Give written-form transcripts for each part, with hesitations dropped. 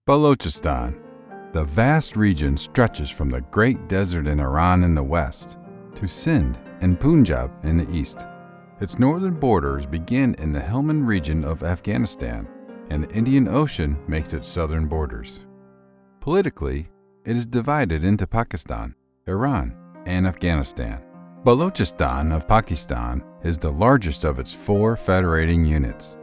Balochistan. The vast region stretches from the Great Desert in Iran in the west to Sindh and Punjab in the east. Its northern borders begin in the Helmand region of Afghanistan, and the Indian Ocean makes its southern borders. Politically, it is divided into Pakistan, Iran, and Afghanistan. Balochistan of Pakistan is the largest of its four federating units.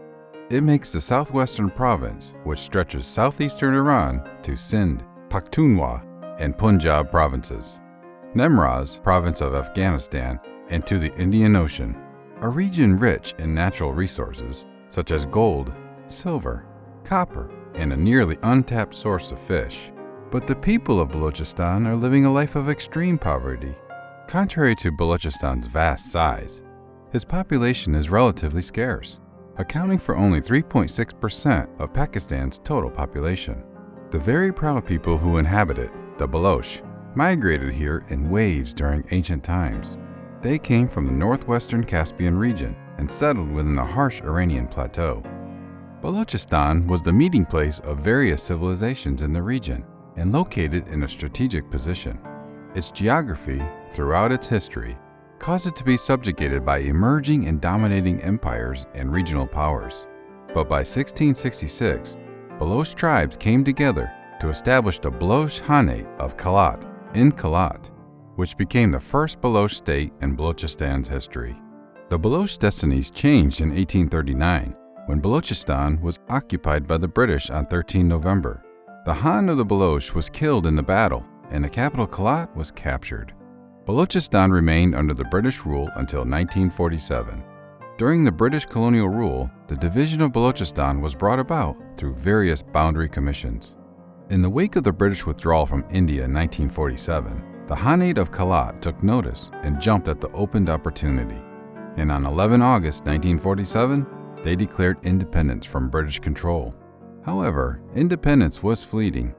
It makes the southwestern province, which stretches southeastern Iran to Sindh, Pakhtunkhwa, and Punjab provinces, Nemraz province of Afghanistan, and to the Indian Ocean, a region rich in natural resources such as gold, silver, copper, and a nearly untapped source of fish. But the people of Balochistan are living a life of extreme poverty. Contrary to Balochistan's vast size, its population is relatively scarce, accounting for only 3.6% of Pakistan's total population. The very proud people who inhabit it, the Baloch, migrated here in waves during ancient times. They came from the northwestern Caspian region and settled within the harsh Iranian plateau. Balochistan was the meeting place of various civilizations in the region and located in a strategic position. Its geography, throughout its history, caused it to be subjugated by emerging and dominating empires and regional powers. But by 1666, Baloch tribes came together to establish the Baloch Khanate of Kalat in Kalat, which became the first Baloch state in Balochistan's history. The Baloch destinies changed in 1839 when Balochistan was occupied by the British on 13 November. The Khan of the Baloch was killed in the battle, and the capital Kalat was captured. Balochistan remained under the British rule until 1947. During the British colonial rule, the division of Balochistan was brought about through various boundary commissions. In the wake of the British withdrawal from India in 1947, the Khanate of Kalat took notice and jumped at the opened opportunity. And on 11 August 1947, they declared independence from British control. However, independence was fleeting.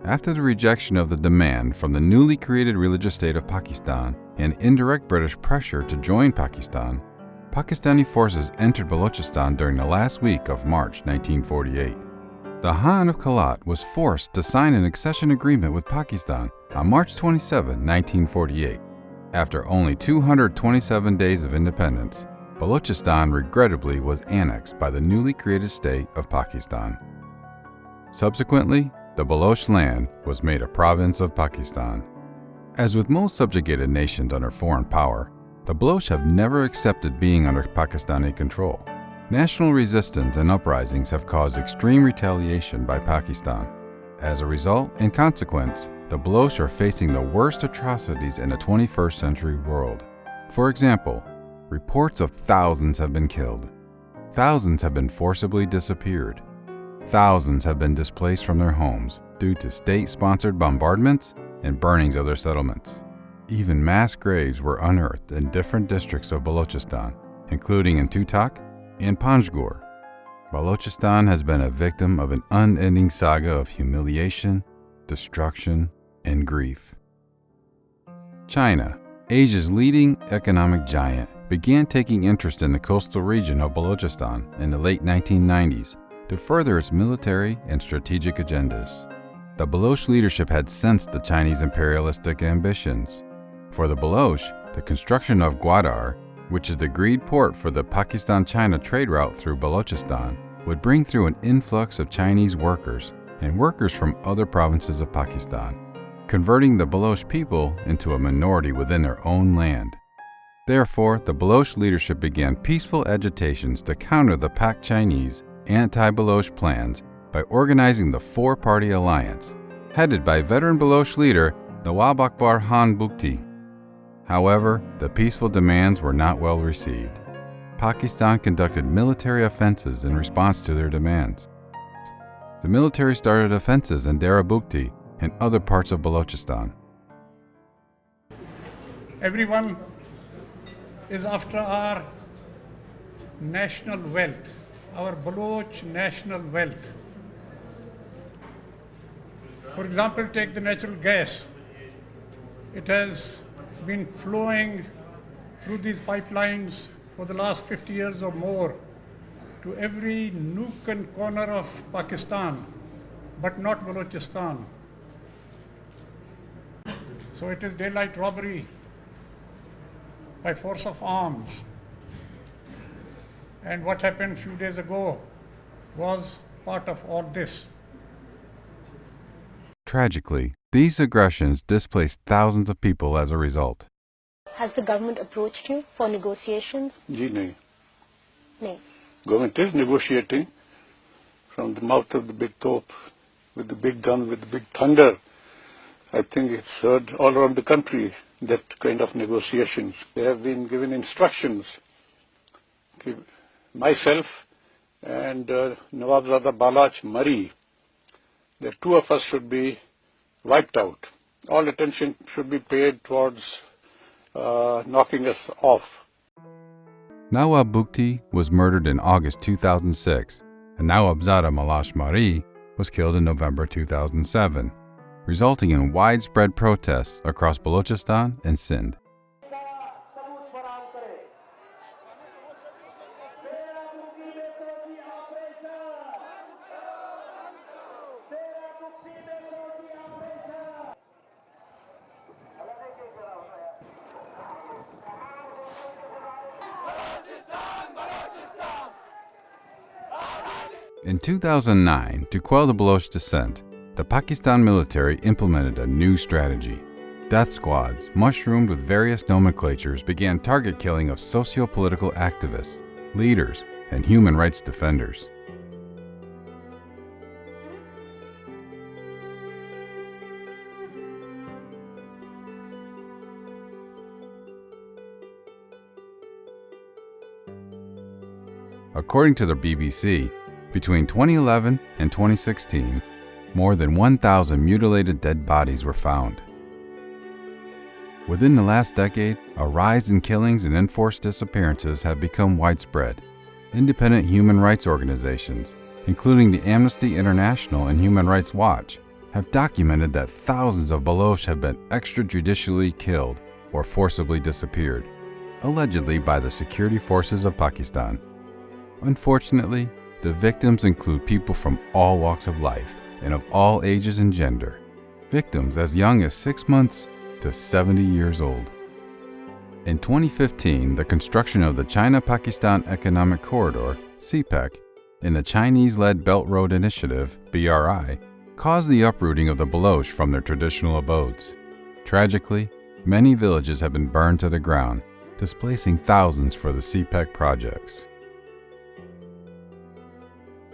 After the rejection of the demand from the newly created religious state of Pakistan and indirect British pressure to join Pakistan, Pakistani forces entered Balochistan during the last week of March 1948. The Khan of Kalat was forced to sign an accession agreement with Pakistan on March 27, 1948. After only 227 days of independence, Balochistan regrettably was annexed by the newly created state of Pakistan. Subsequently, the Baloch land was made a province of Pakistan. As with most subjugated nations under foreign power, the Baloch have never accepted being under Pakistani control. National resistance and uprisings have caused extreme retaliation by Pakistan. As a result and consequence, the Baloch are facing the worst atrocities in the 21st century world. For example, reports of thousands have been killed. Thousands have been forcibly disappeared. Thousands have been displaced from their homes due to state-sponsored bombardments and burnings of their settlements. Even mass graves were unearthed in different districts of Balochistan, including in Tutak and Panjgur. Balochistan has been a victim of an unending saga of humiliation, destruction, and grief. China, Asia's leading economic giant, began taking interest in the coastal region of Balochistan in the late 1990s to further its military and strategic agendas. The Baloch leadership had sensed the Chinese imperialistic ambitions. For the Baloch, the construction of Gwadar, which is the agreed port for the Pakistan-China trade route through Balochistan, would bring through an influx of Chinese workers and workers from other provinces of Pakistan, converting the Baloch people into a minority within their own land. Therefore, the Baloch leadership began peaceful agitations to counter the Pak Chinese anti-Baloch plans by organizing the Four-Party Alliance, headed by veteran Baloch leader Nawab Akbar Khan Bugti. However, the peaceful demands were not well received. Pakistan conducted military offenses in response to their demands. The military started offenses in Dera Bugti and other parts of Balochistan. Everyone is after our national wealth, our Baloch national wealth. For example, take the natural gas. It has been flowing through these pipelines for the last 50 years or more to every nook and corner of Pakistan. but not Balochistan. So it is daylight robbery by force of arms. And what happened a few days ago was part of all this. Tragically, these aggressions displaced thousands of people as a result. Has the government approached you for negotiations? जी नहीं. No. Government is negotiating from the mouth of the big tope, with the big gun, with the big thunder. I think it's heard all around the country, that kind of negotiations. They have been given instructions. Myself and Nawabzada Balach Mari, the two of us should be wiped out. All attention should be paid towards knocking us off. Nawab Bukti was murdered in August 2006, and Nawabzada Malash Mari was killed in November 2007, resulting in widespread protests across Balochistan and Sindh. In 2009, to quell the Baloch dissent, the Pakistan military implemented a new strategy. Death squads, mushroomed with various nomenclatures, began target killing of socio-political activists, leaders, and human rights defenders. According to the BBC, between 2011 and 2016, more than 1,000 mutilated dead bodies were found. Within the last decade, a rise in killings and enforced disappearances have become widespread. Independent human rights organizations, including the Amnesty International and Human Rights Watch, have documented that thousands of Baloch have been extrajudicially killed or forcibly disappeared, allegedly by the security forces of Pakistan. Unfortunately, the victims include people from all walks of life and of all ages and gender, victims as young as 6 months to 70 years old. In 2015, the construction of the China-Pakistan Economic Corridor, CPEC, in the Chinese-led Belt Road Initiative, BRI, caused the uprooting of the Baloch from their traditional abodes. Tragically, many villages have been burned to the ground, displacing thousands for the CPEC projects.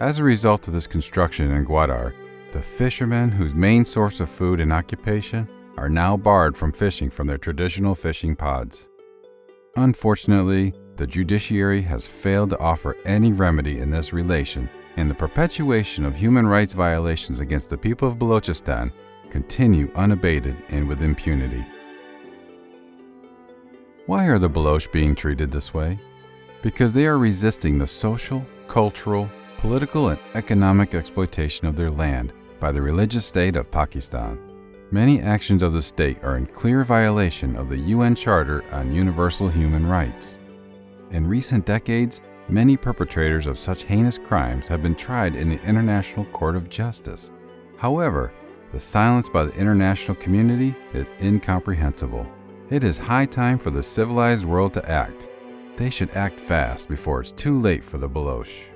As a result of this construction in Gwadar, the fishermen whose main source of food and occupation are now barred from fishing from their traditional fishing pods. Unfortunately, the judiciary has failed to offer any remedy in this relation, and the perpetuation of human rights violations against the people of Balochistan continue unabated and with impunity. Why are the Baloch being treated this way? Because they are resisting the social, cultural, political, and economic exploitation of their land by the religious state of Pakistan. Many actions of the state are in clear violation of the UN Charter on Universal Human Rights. In recent decades, many perpetrators of such heinous crimes have been tried in the International Court of Justice. However, the silence by the international community is incomprehensible. It is high time for the civilized world to act. They should act fast before it's too late for the Baloch.